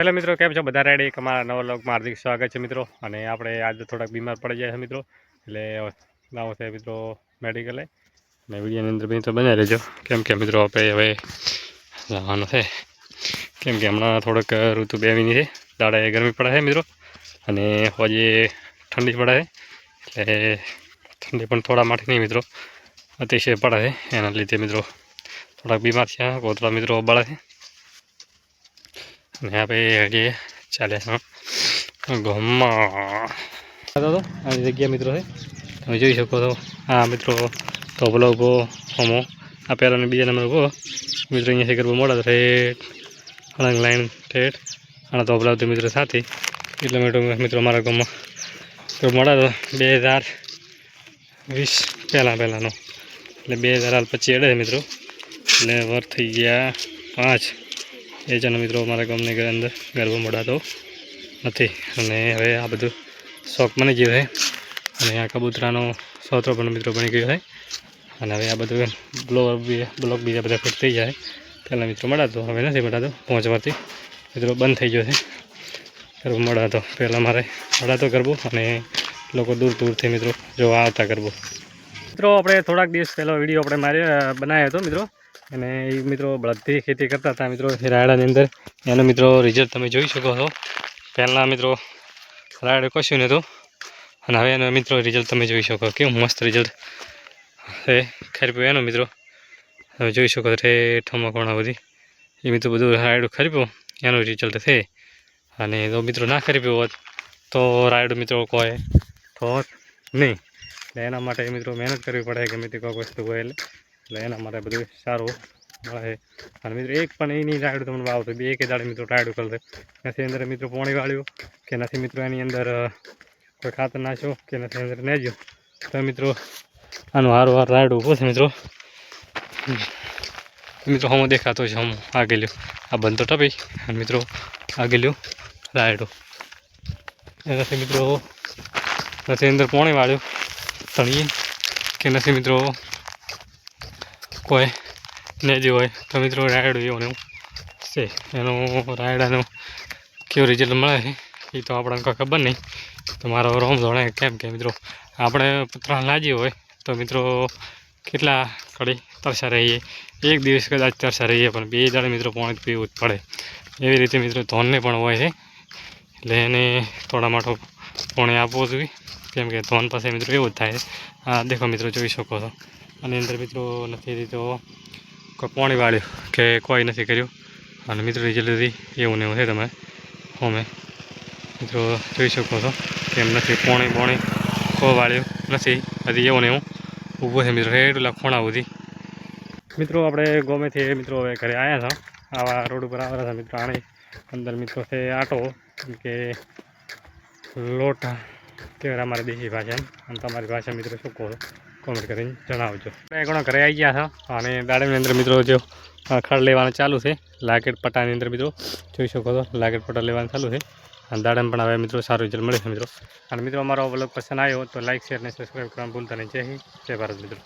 Hello મિત્રો, કેમ છો? બધા રેડી? અમારા નવા વ્લોગમાં હાર્દિક સ્વાગત છે મિત્રો. અને આપણે આજે થોડાક બીમાર પડી જાય છે મિત્રો, એટલે લાવો છે મિત્રો મેડિકલે. અને વિડીયોની અંદર મિત્રો બનાવી લેજો, કેમ કે મિત્રો આપણે હવે લાવવાનું છે, કેમ કે હમણાં થોડોક ઋતુ બેવીની છે. દાડે ગરમી પડે છે મિત્રો, અને હોજે ઠંડી પડે છે. એટલે ઠંડી પણ થોડા માટે નહીં મિત્રો, અતિશય પડે છે. એના લીધે મિત્રો થોડાક બીમાર છે, કોતરા મિત્રો બળે છે. यहाँ पे ये ચાલે ગામમાં આ જગ્યા મિત્રો છે, તમે જોઈ શકો છો. આ મિત્રો તોબલો ઉભો હમો આ પહેલો ને બીજા નંબર ઉભો મિત્રો. અહીંયાથી ગરબો મોડા ઠેઠ અલગ લાઈન ઠેઠ અને તોબલા તો મિત્રો સાથે કિલોમીટર મિત્રો મારા ગામમાં ગરબો મોડા તો 2020 પહેલાંનો, એટલે 2025 એડે મિત્રો. એટલે વર થઈ ગયા 5 એ જણ મિત્રો મારા ગામની અંદર ગરબો મોડાતો નથી. અને હવે આ બધું શોખ બની ગયો છે, અને આ કબૂતરાનો સોત્રો પણ મિત્રો બની ગયો છે. અને હવે આ બધું બ્લોક બીજા બધા ફિટ થઈ જાય. પહેલાં મિત્રો મળાતો, હવે નથી મળાતો. 5 વારથી મિત્રો બંધ થઈ ગયો છે ગરબો મળાતો. પહેલાં મારે મળાતો ગરબો, અને લોકો દૂર દૂરથી મિત્રો જોવા આવતા ગરબો. મિત્રો આપણે થોડાક દિવસ પહેલાં વિડીયો બનાવ્યો હતો મિત્રો, અને એ મિત્રો બળદથી ખેતી કરતા હતા મિત્રો રાયડાની અંદર. એનો મિત્રો રિઝલ્ટ તમે જોઈ શકો છો. પહેલાં મિત્રો રાયડો કશું નહોતું, અને હવે એનો મિત્રો રિઝલ્ટ તમે જોઈ શકો. કેવું મસ્ત રિઝલ્ટ છે ખરીપ્યો એનો મિત્રો તમે જોઈ શકો. ઠેઠમાં કોણા બધી એ મિત્રો બધું રાયડો ખરીપ્યો એનું રિઝલ્ટ છે. અને જો મિત્રો ના ખરીપ્યો હોત તો રાયડો મિત્રો કોઈ થોત નહીં. એટલે એના માટે મિત્રો મહેનત કરવી પડે ગમે તે કોઈક વસ્તુ હોય એટલે એના માટે બધું સારું મળે છે. અને મિત્રો એક પણ એની રાયડું તમને વાવતો બે એક દાડે મિત્રો રાયડું કરશે નથી. અંદર મિત્રો પોણી વાળ્યું કે નથી મિત્રો એની અંદર કોઈ ખાતર નાખ્યો કે નથી અંદર નેજો તો મિત્રો આનું હારું રાયડું ઊભું છે મિત્રો. મિત્રો હમો દેખાતો છે, હમ આગેલ્યો આ બંધ તો ટપી અને મિત્રો આગેલ્યો રાયડું એનાથી મિત્રો નથી અંદર પોણી વાળ્યું તણીએ કે નથી મિત્રો કોઈ નેજો હોય તો મિત્રો રાયડું એવું એવું છે. એનું રાયડાનું કેવું રિઝલ્ટ મળે છે એ તો આપણને કોઈ ખબર નહીં. તો મારો રોમ જોડે કેમ કે મિત્રો આપણે પુત્રા લાજી હોય તો મિત્રો કેટલા કડી તરસા રહીએ, એક દિવસ કદાચ તરસા રહીએ, પણ 2 દાડે મિત્રો પાણી પીવું જ પડે. એવી રીતે મિત્રો ધોનને પણ હોય છે, એટલે એને થોડા માટો પાણી આપવું જોઈએ, કેમ કે ધોન પાસે મિત્રો એવું જ થાય છે. આ દેખો મિત્રો જોઈ શકો છો. આની અંદર મિત્રો નથી દીધો કોઈ પાણી વાળ્યું કે કોઈ નથી કર્યું, અને મિત્રો રિઝલ્ટ એવું ને એવું છે. તમે અમે મિત્રો જોઈ શકો છો કે એમ નથી પાણી કોઈ વાળ્યું નથી, હજી એવું ને એવું ઊભું છે મિત્રો એટલા ખોણા સુધી. મિત્રો આપણે ગમેથી મિત્રો હવે ઘરે આવ્યા હતા, આવા રોડ ઉપર આવ્યા હતા મિત્રો. આની અંદર મિત્રો છે આટો કે લોટ કહેવાય અમારી દેશી ભાષા, અને તમારી ભાષા મિત્રો શું કહો કોમેન્ટ કરીને જણાવજો. ઘણા ઘરે આવી ગયા હતા, અને દાડમની અંદર મિત્રો જો ખડ લેવાનું ચાલુ છે. લાકેટ પટ્ટાની અંદર મિત્રો જોઈ શકો છો, લાકેટ પટ્ટા લેવાનું ચાલુ છે. અને દાડમ પણ હવે મિત્રો સારું રિઝલ્ટ મળે છે મિત્રો. અને મિત્રો અમારો બ્લોગ પસંદ આવ્યો તો લાઈક શેર અને સબસ્ક્રાઈબ કરવાનું ભૂલતા નહીં. જય હિન્દ, જય ભારત મિત્રો.